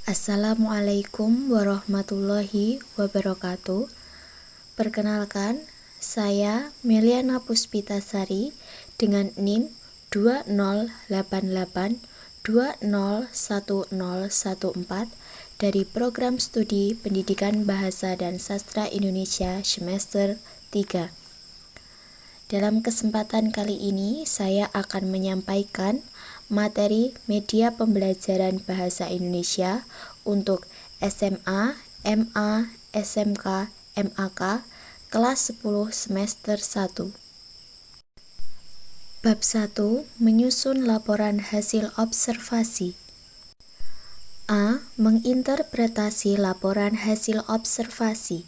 Assalamualaikum warahmatullahi wabarakatuh. Perkenalkan, saya Meliana Puspitasari dengan NIM 2088201014 dari Program Studi Pendidikan Bahasa dan Sastra Indonesia semester 3. Dalam kesempatan kali ini, saya akan menyampaikan materi media pembelajaran bahasa Indonesia untuk SMA, MA, SMK, MAK, kelas 10 semester 1. Bab 1. Menyusun laporan hasil observasi. A. Menginterpretasi laporan hasil observasi.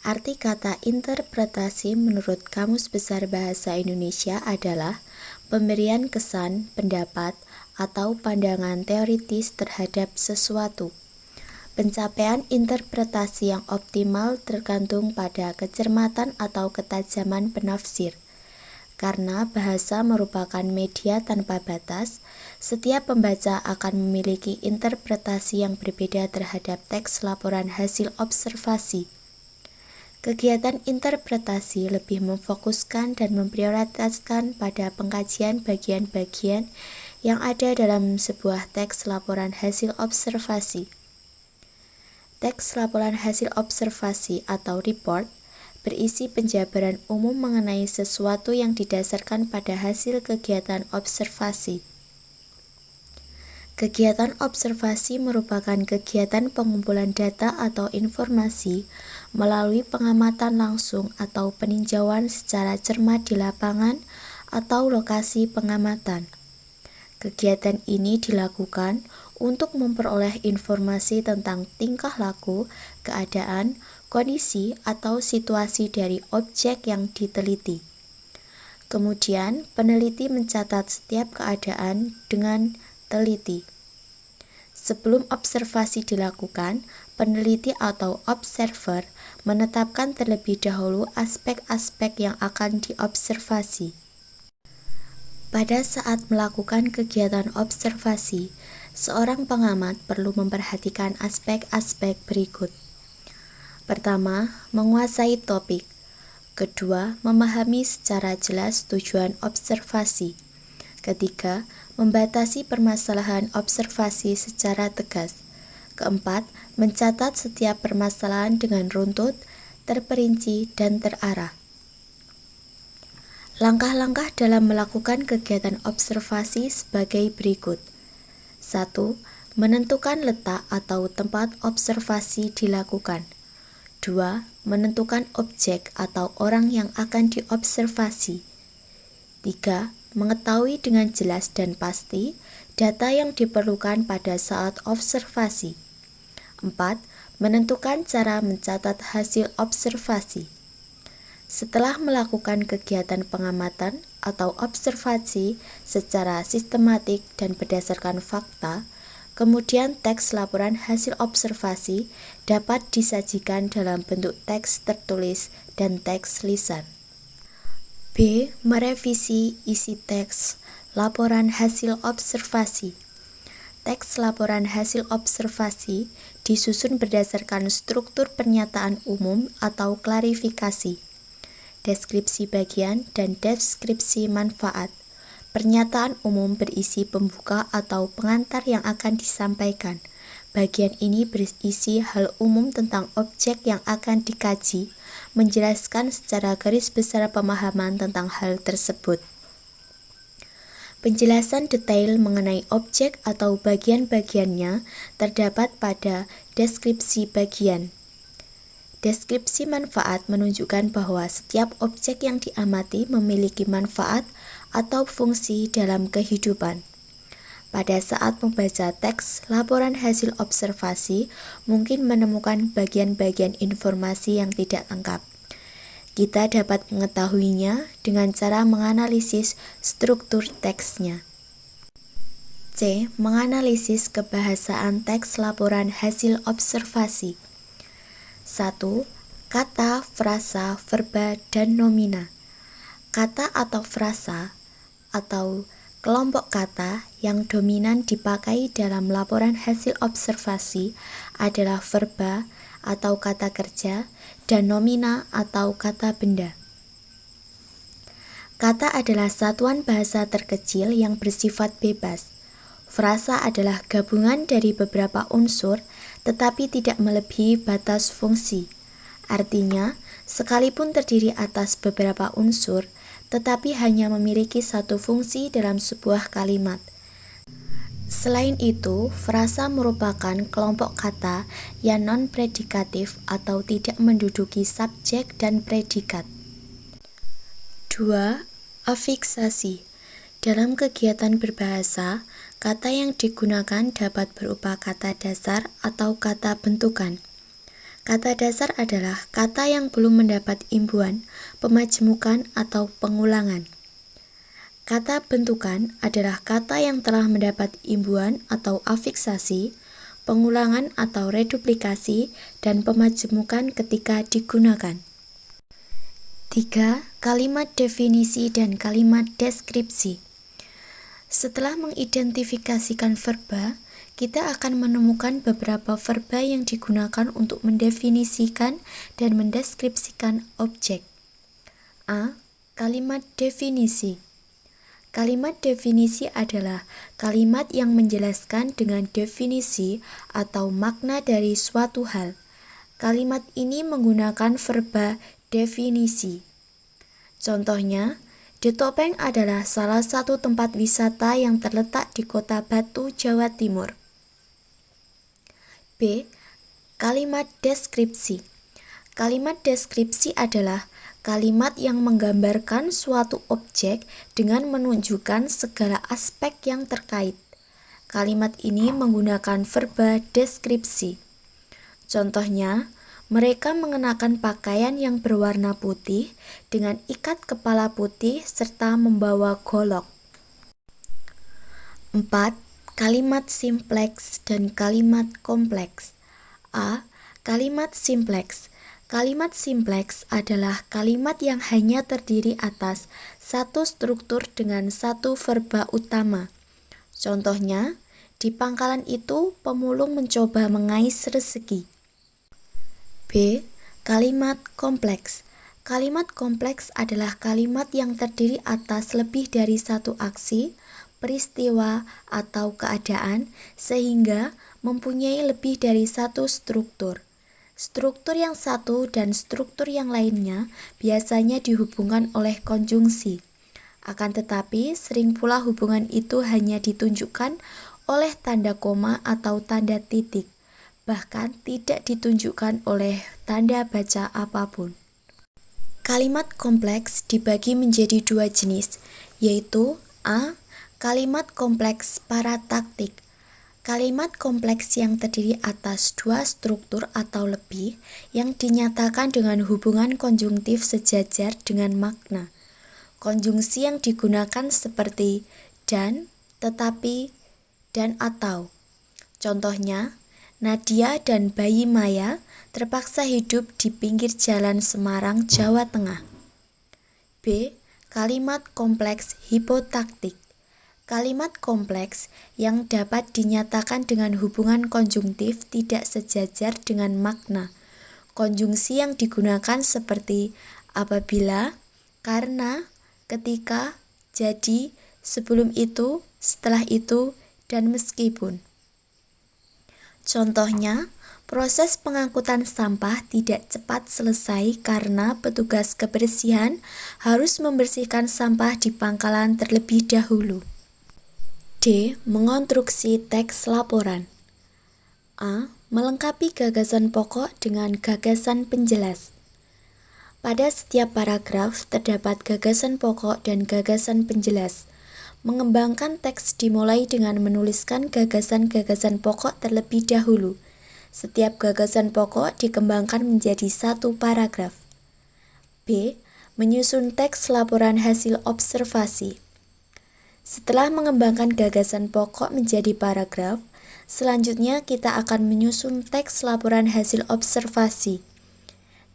Arti kata interpretasi menurut Kamus Besar Bahasa Indonesia adalah pemberian kesan, pendapat, atau pandangan teoritis terhadap sesuatu. Pencapaian interpretasi yang optimal tergantung pada kecermatan atau ketajaman penafsir. Karena bahasa merupakan media tanpa batas, setiap pembaca akan memiliki interpretasi yang berbeda terhadap teks laporan hasil observasi. Kegiatan interpretasi lebih memfokuskan dan memprioritaskan pada pengkajian bagian-bagian yang ada dalam sebuah teks laporan hasil observasi. Teks laporan hasil observasi atau report berisi penjabaran umum mengenai sesuatu yang didasarkan pada hasil kegiatan observasi. Kegiatan observasi merupakan kegiatan pengumpulan data atau informasi melalui pengamatan langsung atau peninjauan secara cermat di lapangan atau lokasi pengamatan. Kegiatan ini dilakukan untuk memperoleh informasi tentang tingkah laku, keadaan, kondisi, atau situasi dari objek yang diteliti. Kemudian, peneliti mencatat setiap keadaan dengan teliti. Sebelum observasi dilakukan, peneliti atau observer menetapkan terlebih dahulu aspek-aspek yang akan diobservasi. Pada saat melakukan kegiatan observasi, seorang pengamat perlu memperhatikan aspek-aspek berikut. Pertama, menguasai topik. Kedua, memahami secara jelas tujuan observasi. Ketiga, membatasi permasalahan observasi secara tegas. Keempat, mencatat setiap permasalahan dengan runtut, terperinci, dan terarah. Langkah-langkah dalam melakukan kegiatan observasi sebagai berikut. 1. Menentukan letak atau tempat observasi dilakukan. 2. Menentukan objek atau orang yang akan diobservasi. 3. Mengetahui dengan jelas dan pasti data yang diperlukan pada saat observasi. 4. Menentukan cara mencatat hasil observasi. Setelah melakukan kegiatan pengamatan atau observasi secara sistematik dan berdasarkan fakta, kemudian teks laporan hasil observasi dapat disajikan dalam bentuk teks tertulis dan teks lisan. B. Merevisi isi teks laporan hasil observasi. Teks laporan hasil observasi disusun berdasarkan struktur pernyataan umum atau klarifikasi, deskripsi bagian, dan deskripsi manfaat. Pernyataan umum berisi pembuka atau pengantar yang akan disampaikan. Bagian ini berisi hal umum tentang objek yang akan dikaji, menjelaskan secara garis besar pemahaman tentang hal tersebut. Penjelasan detail mengenai objek atau bagian-bagiannya terdapat pada deskripsi bagian. Deskripsi manfaat menunjukkan bahwa setiap objek yang diamati memiliki manfaat atau fungsi dalam kehidupan. Pada saat membaca teks laporan hasil observasi, mungkin menemukan bagian-bagian informasi yang tidak lengkap. Kita dapat mengetahuinya dengan cara menganalisis struktur teksnya. C. Menganalisis kebahasaan teks laporan hasil observasi. 1. Kata, frasa, verba, dan nomina. Kata atau frasa atau Kelompok kata yang dominan dipakai dalam laporan hasil observasi adalah verba atau kata kerja dan nomina atau kata benda. Kata adalah satuan bahasa terkecil yang bersifat bebas. Frasa adalah gabungan dari beberapa unsur tetapi tidak melebihi batas fungsi. Artinya, sekalipun terdiri atas beberapa unsur, tetapi hanya memiliki satu fungsi dalam sebuah kalimat. Selain itu, frasa merupakan kelompok kata yang non-predikatif atau tidak menduduki subjek dan predikat. 2. Afiksasi. Dalam kegiatan berbahasa, kata yang digunakan dapat berupa kata dasar atau kata bentukan. Kata dasar adalah kata yang belum mendapat imbuhan, pemajmukan, atau pengulangan. Kata bentukan adalah kata yang telah mendapat imbuhan atau afiksasi, pengulangan atau reduplikasi, dan pemajmukan ketika digunakan. 3. Kalimat definisi dan kalimat deskripsi. Setelah mengidentifikasikan verba, kita akan menemukan beberapa verba yang digunakan untuk mendefinisikan dan mendeskripsikan objek. A. Kalimat definisi. Kalimat definisi adalah kalimat yang menjelaskan dengan definisi atau makna dari suatu hal. Kalimat ini menggunakan verba definisi. Contohnya, The Topeng adalah salah satu tempat wisata yang terletak di Kota Batu, Jawa Timur. B. Kalimat deskripsi. Kalimat deskripsi adalah kalimat yang menggambarkan suatu objek dengan menunjukkan segala aspek yang terkait. Kalimat ini menggunakan verba deskripsi. Contohnya, mereka mengenakan pakaian yang berwarna putih dengan ikat kepala putih serta membawa golok. 4. Kalimat simpleks dan kalimat kompleks. A. Kalimat simpleks. Kalimat simpleks adalah kalimat yang hanya terdiri atas satu struktur dengan satu verba utama. Contohnya, di pangkalan itu pemulung mencoba mengais rezeki. B. Kalimat kompleks. Kalimat kompleks adalah kalimat yang terdiri atas lebih dari satu aksi, peristiwa, atau keadaan, sehingga mempunyai lebih dari satu struktur. Struktur yang satu dan struktur yang lainnya biasanya dihubungkan oleh konjungsi. Akan tetapi, sering pula hubungan itu hanya ditunjukkan oleh tanda koma atau tanda titik, bahkan tidak ditunjukkan oleh tanda baca apapun. Kalimat kompleks dibagi menjadi dua jenis, yaitu A. Kalimat kompleks parataktik. Kalimat kompleks yang terdiri atas dua struktur atau lebih yang dinyatakan dengan hubungan konjungtif sejajar dengan makna. Konjungsi yang digunakan seperti dan, tetapi, dan atau. Contohnya, Nadia dan bayi Maya terpaksa hidup di pinggir jalan Semarang, Jawa Tengah. B. Kalimat kompleks hipotaktik. Kalimat kompleks yang dapat dinyatakan dengan hubungan konjungtif tidak sejajar dengan makna. Konjungsi yang digunakan seperti apabila, karena, ketika, jadi, sebelum itu, setelah itu, dan meskipun. Contohnya, proses pengangkutan sampah tidak cepat selesai karena petugas kebersihan harus membersihkan sampah di pangkalan terlebih dahulu. D. Mengonstruksi teks laporan. A. Melengkapi gagasan pokok dengan gagasan penjelas. Pada setiap paragraf terdapat gagasan pokok dan gagasan penjelas. Mengembangkan teks dimulai dengan menuliskan gagasan-gagasan pokok terlebih dahulu. Setiap gagasan pokok dikembangkan menjadi satu paragraf. B. Menyusun teks laporan hasil observasi. Setelah mengembangkan gagasan pokok menjadi paragraf, selanjutnya kita akan menyusun teks laporan hasil observasi.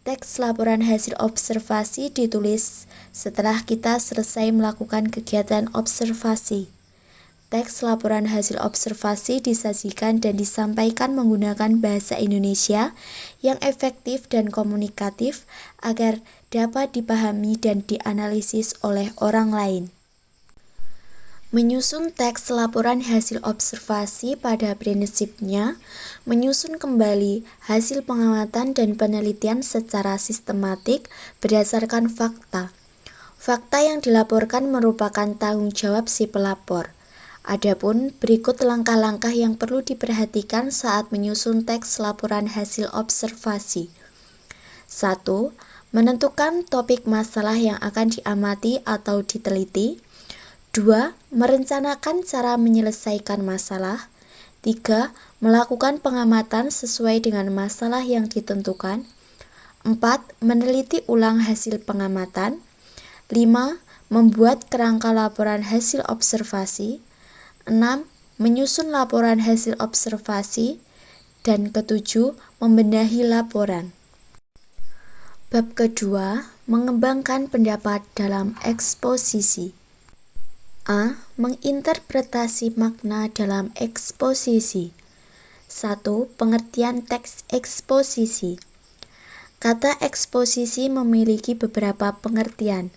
Teks laporan hasil observasi ditulis setelah kita selesai melakukan kegiatan observasi. teks laporan hasil observasi disajikan dan disampaikan menggunakan bahasa Indonesia yang efektif dan komunikatif agar dapat dipahami dan dianalisis oleh orang lain. Menyusun teks laporan hasil observasi pada prinsipnya menyusun kembali hasil pengamatan dan penelitian secara sistematik berdasarkan fakta. Fakta yang dilaporkan merupakan tanggung jawab si pelapor. Adapun berikut langkah-langkah yang perlu diperhatikan saat menyusun teks laporan hasil observasi. 1. Menentukan topik masalah yang akan diamati atau diteliti. 2. Merencanakan cara menyelesaikan masalah. 3. Melakukan pengamatan sesuai dengan masalah yang ditentukan. 4. Meneliti ulang hasil pengamatan. 5. Membuat kerangka laporan hasil observasi. 6. Menyusun laporan hasil observasi. Dan ketujuh, membenahi laporan. Bab kedua, mengembangkan pendapat dalam eksposisi. A. Menginterpretasi makna dalam eksposisi. 1. Pengertian teks eksposisi. Kata eksposisi memiliki beberapa pengertian.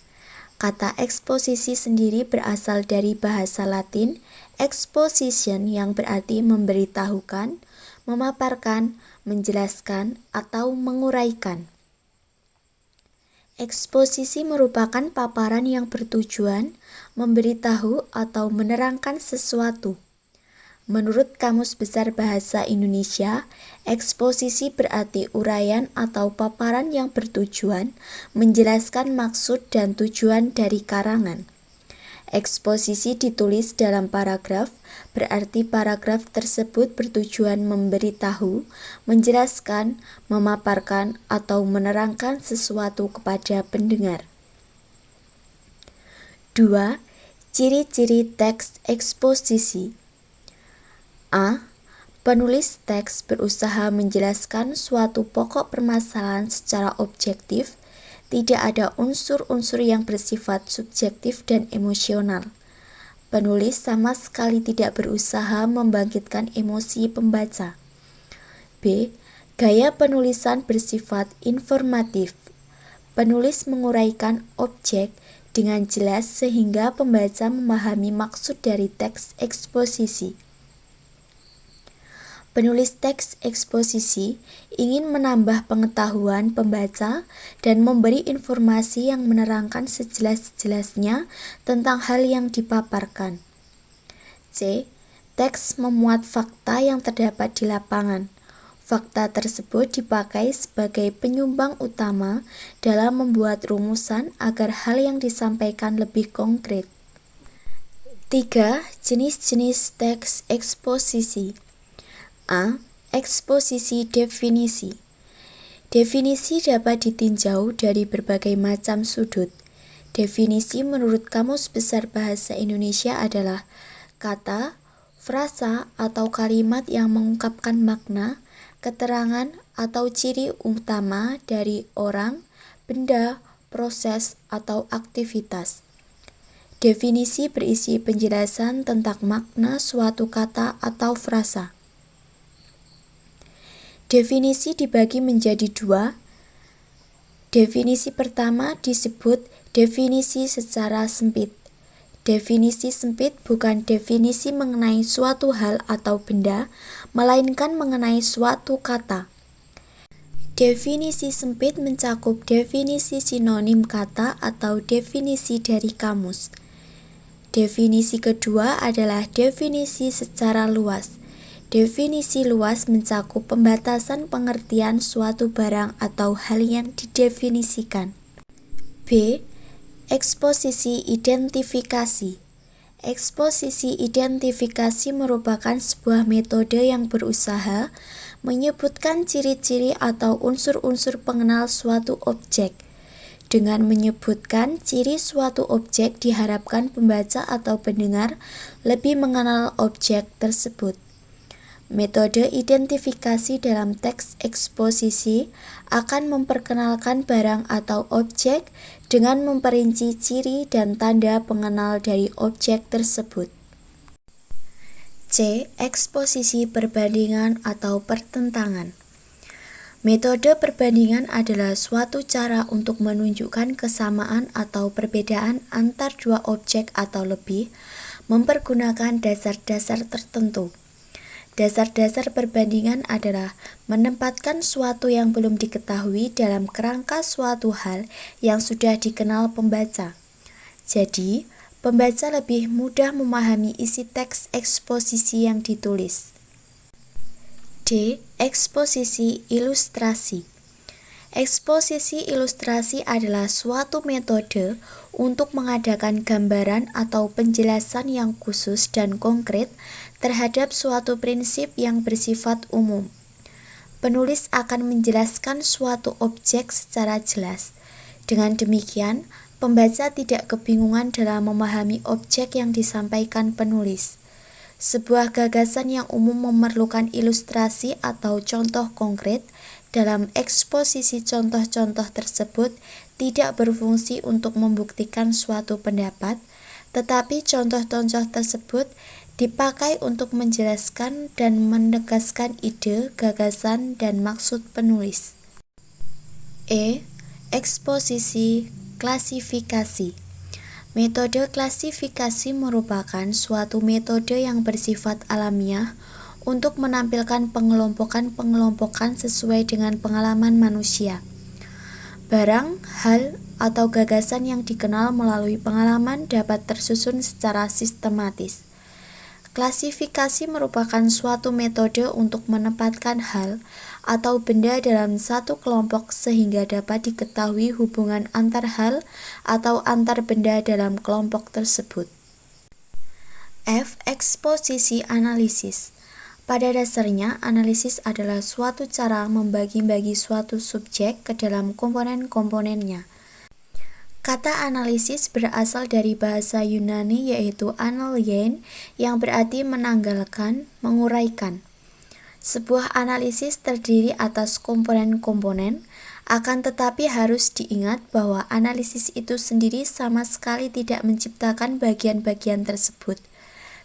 Kata eksposisi sendiri berasal dari bahasa Latin exposition yang berarti memberitahukan, memaparkan, menjelaskan, atau menguraikan. Eksposisi merupakan paparan yang bertujuan memberitahu atau menerangkan sesuatu. Menurut Kamus Besar Bahasa Indonesia, eksposisi berarti uraian atau paparan yang bertujuan menjelaskan maksud dan tujuan dari karangan. Eksposisi ditulis dalam paragraf, berarti paragraf tersebut bertujuan memberitahu, menjelaskan, memaparkan, atau menerangkan sesuatu kepada pendengar. 2. Ciri-ciri teks eksposisi. A. Penulis teks berusaha menjelaskan suatu pokok permasalahan secara objektif, tidak ada unsur-unsur yang bersifat subjektif dan emosional. Penulis sama sekali tidak berusaha membangkitkan emosi pembaca. B. Gaya penulisan bersifat informatif. Penulis menguraikan objek dengan jelas sehingga pembaca memahami maksud dari teks eksposisi. Penulis teks eksposisi ingin menambah pengetahuan pembaca dan memberi informasi yang menerangkan sejelas-jelasnya tentang hal yang dipaparkan. C. Teks memuat fakta yang terdapat di lapangan. Fakta tersebut dipakai sebagai penyumbang utama dalam membuat rumusan agar hal yang disampaikan lebih konkret. 3. Jenis-jenis teks eksposisi. A. Eksposisi definisi. Definisi dapat ditinjau dari berbagai macam sudut. Definisi menurut Kamus Besar Bahasa Indonesia adalah kata, frasa, atau kalimat yang mengungkapkan makna, keterangan, atau ciri utama dari orang, benda, proses, atau aktivitas. Definisi berisi penjelasan tentang makna suatu kata atau frasa. Definisi dibagi menjadi dua. Definisi pertama disebut definisi secara sempit. Definisi sempit bukan definisi mengenai suatu hal atau benda, melainkan mengenai suatu kata. Definisi sempit mencakup definisi sinonim kata atau definisi dari kamus. Definisi kedua adalah definisi secara luas. Definisi luas mencakup pembatasan pengertian suatu barang atau hal yang didefinisikan. B. Eksposisi identifikasi. Eksposisi identifikasi merupakan sebuah metode yang berusaha menyebutkan ciri-ciri atau unsur-unsur pengenal suatu objek. Dengan menyebutkan ciri suatu objek diharapkan pembaca atau pendengar lebih mengenal objek tersebut. Metode identifikasi dalam teks eksposisi akan memperkenalkan barang atau objek dengan memperinci ciri dan tanda pengenal dari objek tersebut. C. Eksposisi perbandingan atau pertentangan. Metode perbandingan adalah suatu cara untuk menunjukkan kesamaan atau perbedaan antar dua objek atau lebih mempergunakan dasar-dasar tertentu. Dasar-dasar perbandingan adalah menempatkan suatu yang belum diketahui dalam kerangka suatu hal yang sudah dikenal pembaca. Jadi, pembaca lebih mudah memahami isi teks eksposisi yang ditulis. D. Eksposisi ilustrasi. Eksposisi ilustrasi adalah suatu metode untuk mengadakan gambaran atau penjelasan yang khusus dan konkret terhadap suatu prinsip yang bersifat umum. Penulis akan menjelaskan suatu objek secara jelas. Dengan demikian, pembaca tidak kebingungan dalam memahami objek yang disampaikan penulis. Sebuah gagasan yang umum memerlukan ilustrasi atau contoh konkret. Dalam eksposisi contoh-contoh tersebut tidak berfungsi untuk membuktikan suatu pendapat, tetapi contoh-contoh tersebut dipakai untuk menjelaskan dan menegaskan ide, gagasan, dan maksud penulis. E. Eksposisi klasifikasi. Metode klasifikasi merupakan suatu metode yang bersifat alamiah untuk menampilkan pengelompokan-pengelompokan sesuai dengan pengalaman manusia. Barang, hal, atau gagasan yang dikenal melalui pengalaman dapat tersusun secara sistematis. Klasifikasi merupakan suatu metode untuk menempatkan hal atau benda dalam satu kelompok sehingga dapat diketahui hubungan antar hal atau antar benda dalam kelompok tersebut. F. Eksposisi analisis. Pada dasarnya, analisis adalah suatu cara membagi-bagi suatu subjek ke dalam komponen-komponennya. Kata analisis berasal dari bahasa Yunani yaitu analgein yang berarti menanggalkan, menguraikan. Sebuah analisis terdiri atas komponen-komponen, akan tetapi harus diingat bahwa analisis itu sendiri sama sekali tidak menciptakan bagian-bagian tersebut.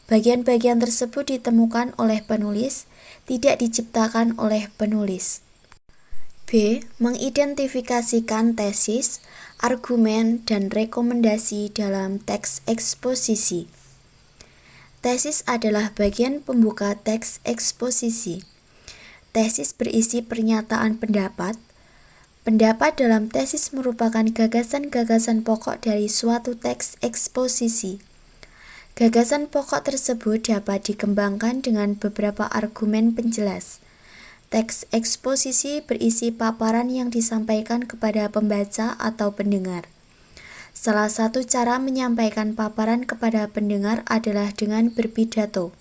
Bagian-bagian tersebut ditemukan oleh penulis, tidak diciptakan oleh penulis. B. Mengidentifikasikan tesis, argumen, dan rekomendasi dalam teks eksposisi. Tesis adalah bagian pembuka teks eksposisi. Tesis berisi pernyataan pendapat. Pendapat dalam tesis merupakan gagasan-gagasan pokok dari suatu teks eksposisi. Gagasan pokok tersebut dapat dikembangkan dengan beberapa argumen penjelas. Teks eksposisi berisi paparan yang disampaikan kepada pembaca atau pendengar. Salah satu cara menyampaikan paparan kepada pendengar adalah dengan berpidato.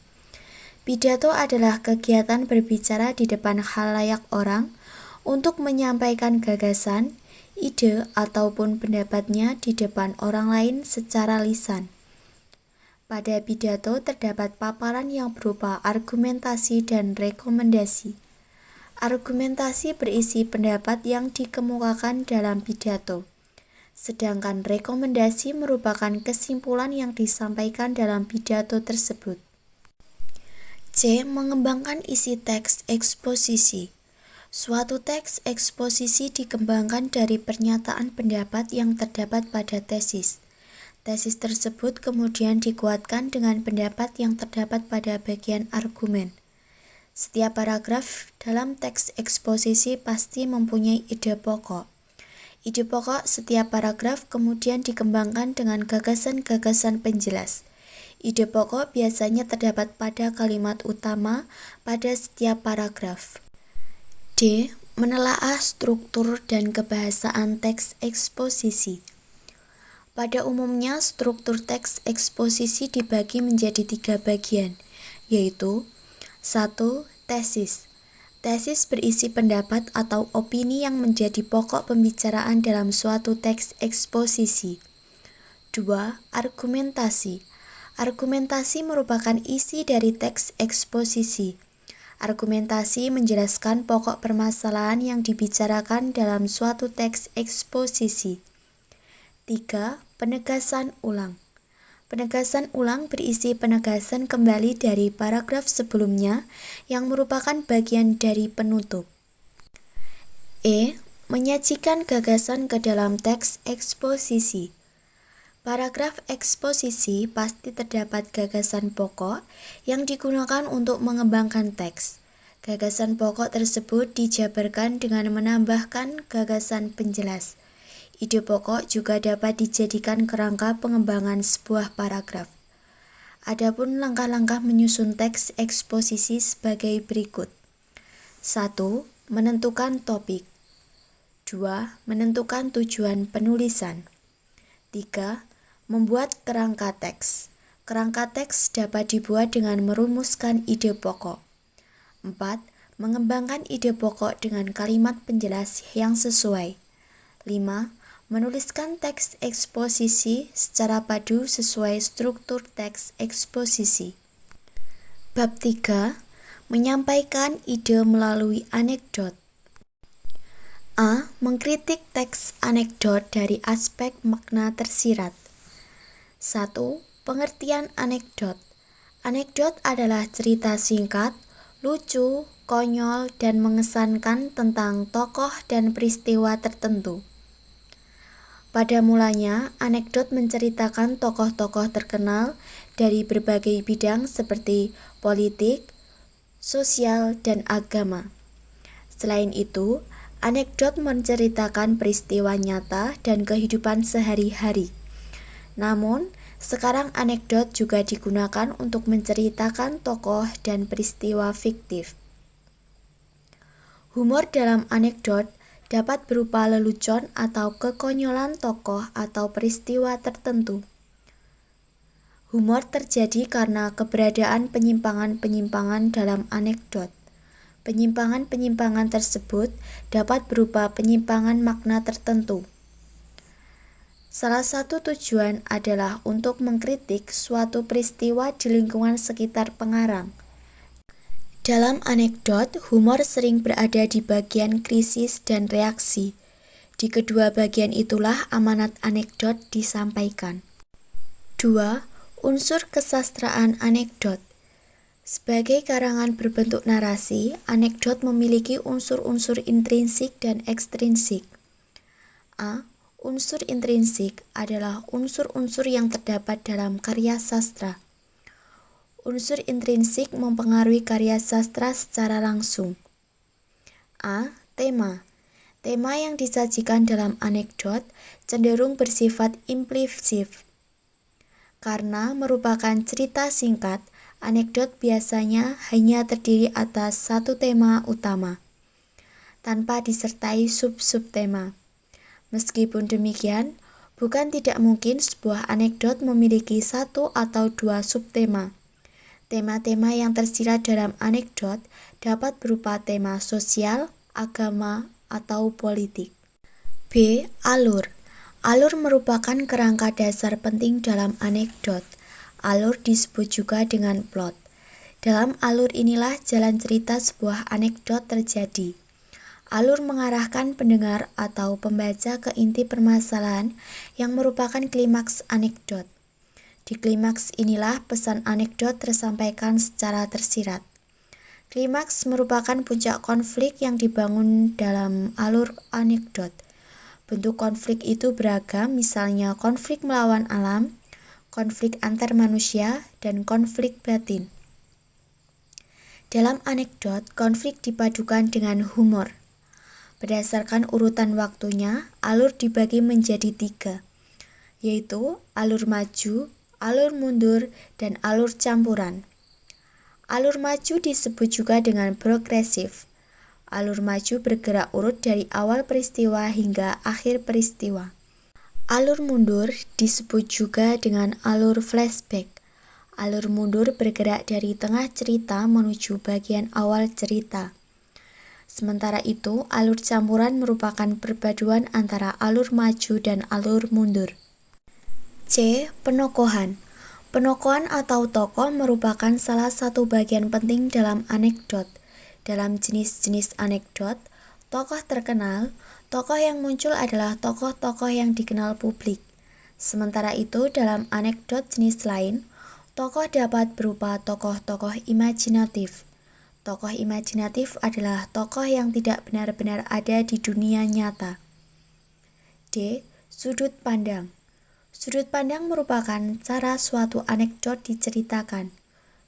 Pidato adalah kegiatan berbicara di depan khalayak orang untuk menyampaikan gagasan, ide, ataupun pendapatnya di depan orang lain secara lisan. Pada pidato terdapat paparan yang berupa argumentasi dan rekomendasi. Argumentasi berisi pendapat yang dikemukakan dalam pidato, sedangkan rekomendasi merupakan kesimpulan yang disampaikan dalam pidato tersebut. C. Mengembangkan isi teks eksposisi. Suatu teks eksposisi dikembangkan dari pernyataan pendapat yang terdapat pada tesis. Tesis tersebut kemudian dikuatkan dengan pendapat yang terdapat pada bagian argumen. Setiap paragraf dalam teks eksposisi pasti mempunyai ide pokok. Ide pokok setiap paragraf kemudian dikembangkan dengan gagasan-gagasan penjelas. Ide pokok biasanya terdapat pada kalimat utama pada setiap paragraf. D. Menelaah struktur dan kebahasaan teks eksposisi. Pada umumnya, struktur teks eksposisi dibagi menjadi 3 bagian, yaitu 1. Tesis. Tesis berisi pendapat atau opini yang menjadi pokok pembicaraan dalam suatu teks eksposisi. 2. Argumentasi. Argumentasi merupakan isi dari teks eksposisi. Argumentasi menjelaskan pokok permasalahan yang dibicarakan dalam suatu teks eksposisi. 3. Penegasan ulang. Penegasan ulang berisi penegasan kembali dari paragraf sebelumnya yang merupakan bagian dari penutup. E. Menyajikan gagasan ke dalam teks eksposisi. Paragraf eksposisi pasti terdapat gagasan pokok yang digunakan untuk mengembangkan teks. Gagasan pokok tersebut dijabarkan dengan menambahkan gagasan penjelas. Ide pokok juga dapat dijadikan kerangka pengembangan sebuah paragraf. Adapun langkah-langkah menyusun teks eksposisi sebagai berikut. 1. Menentukan topik. 2. Menentukan tujuan penulisan. 3. Membuat kerangka teks. Kerangka teks dapat dibuat dengan merumuskan ide pokok. 4. Mengembangkan ide pokok dengan kalimat penjelas yang sesuai. 5. Menuliskan teks eksposisi secara padu sesuai struktur teks eksposisi. Bab 3. Menyampaikan ide melalui anekdot. A. Mengkritik teks anekdot dari aspek makna tersirat. 1. Pengertian anekdot. Anekdot adalah cerita singkat, lucu, konyol, dan mengesankan tentang tokoh dan peristiwa tertentu. Pada mulanya, anekdot menceritakan tokoh-tokoh terkenal dari berbagai bidang seperti politik, sosial, dan agama. Selain itu, anekdot menceritakan peristiwa nyata dan kehidupan sehari-hari. Namun, sekarang anekdot juga digunakan untuk menceritakan tokoh dan peristiwa fiktif. Humor dalam anekdot dapat berupa lelucon atau kekonyolan tokoh atau peristiwa tertentu. Humor terjadi karena keberadaan penyimpangan-penyimpangan dalam anekdot. Penyimpangan-penyimpangan tersebut dapat berupa penyimpangan makna tertentu. Salah satu tujuan adalah untuk mengkritik suatu peristiwa di lingkungan sekitar pengarang. Dalam anekdot, humor sering berada di bagian krisis dan reaksi. Di kedua bagian itulah amanat anekdot disampaikan. 2. Unsur kesastraan anekdot. Sebagai karangan berbentuk narasi, anekdot memiliki unsur-unsur intrinsik dan ekstrinsik. A. Unsur intrinsik adalah unsur-unsur yang terdapat dalam karya sastra. Unsur intrinsik mempengaruhi karya sastra secara langsung. A. Tema. Tema yang disajikan dalam anekdot cenderung bersifat implisit. Karena merupakan cerita singkat, anekdot biasanya hanya terdiri atas satu tema utama, tanpa disertai sub-subtema. Meskipun demikian, bukan tidak mungkin sebuah anekdot memiliki satu atau dua subtema. Tema-tema yang tersirat dalam anekdot dapat berupa tema sosial, agama, atau politik. B. Alur. Alur merupakan kerangka dasar penting dalam anekdot. Alur disebut juga dengan plot. Dalam alur inilah jalan cerita sebuah anekdot terjadi. Alur mengarahkan pendengar atau pembaca ke inti permasalahan yang merupakan klimaks anekdot. Di klimaks inilah pesan anekdot tersampaikan secara tersirat. Klimaks merupakan puncak konflik yang dibangun dalam alur anekdot. Bentuk konflik itu beragam, misalnya konflik melawan alam, konflik antar manusia, dan konflik batin. Dalam anekdot, konflik dipadukan dengan humor. Berdasarkan urutan waktunya, alur dibagi menjadi 3, yaitu alur maju, alur mundur, dan alur campuran. Alur maju disebut juga dengan progresif. Alur maju bergerak urut dari awal peristiwa hingga akhir peristiwa. Alur mundur disebut juga dengan alur flashback. Alur mundur bergerak dari tengah cerita menuju bagian awal cerita. Sementara itu, alur campuran merupakan perpaduan antara alur maju dan alur mundur. C. Penokohan. Penokohan atau tokoh merupakan salah satu bagian penting dalam anekdot. Dalam jenis-jenis anekdot, tokoh terkenal, tokoh yang muncul adalah tokoh-tokoh yang dikenal publik. Sementara itu, dalam anekdot jenis lain, tokoh dapat berupa tokoh-tokoh imajinatif. Tokoh imajinatif adalah tokoh yang tidak benar-benar ada di dunia nyata. D. Sudut pandang. Sudut pandang merupakan cara suatu anekdot diceritakan.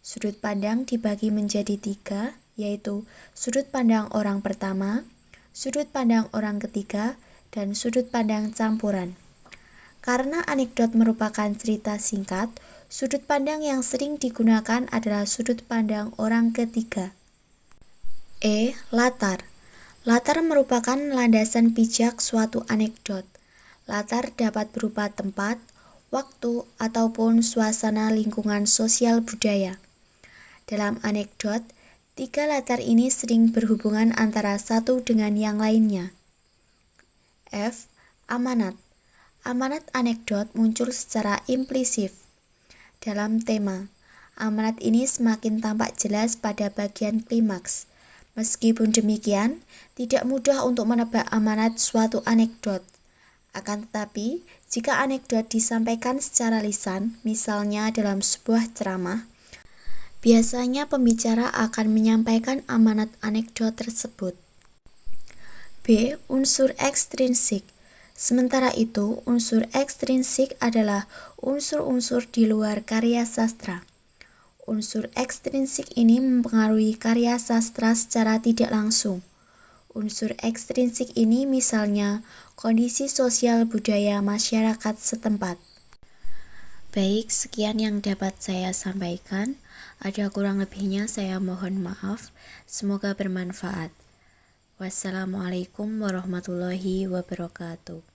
Sudut pandang dibagi menjadi 3, yaitu sudut pandang orang pertama, sudut pandang orang ketiga, dan sudut pandang campuran. Karena anekdot merupakan cerita singkat, sudut pandang yang sering digunakan adalah sudut pandang orang ketiga. E. Latar. Latar merupakan landasan pijak suatu anekdot. Latar dapat berupa tempat, waktu, ataupun suasana lingkungan sosial budaya. Dalam anekdot, 3 latar ini sering berhubungan antara satu dengan yang lainnya. F. Amanat. Amanat anekdot muncul secara implisit dalam tema. Amanat ini semakin tampak jelas pada bagian klimaks. Meskipun demikian, tidak mudah untuk menebak amanat suatu anekdot. Akan tetapi, jika anekdot disampaikan secara lisan, misalnya dalam sebuah ceramah, biasanya pembicara akan menyampaikan amanat anekdot tersebut. B. Unsur ekstrinsik. Sementara itu, unsur ekstrinsik adalah unsur-unsur di luar karya sastra. Unsur ekstrinsik ini mempengaruhi karya sastra secara tidak langsung. Unsur ekstrinsik ini misalnya kondisi sosial budaya masyarakat setempat. Baik, sekian yang dapat saya sampaikan. Ada kurang lebihnya saya mohon maaf. Semoga bermanfaat. Wassalamualaikum warahmatullahi wabarakatuh.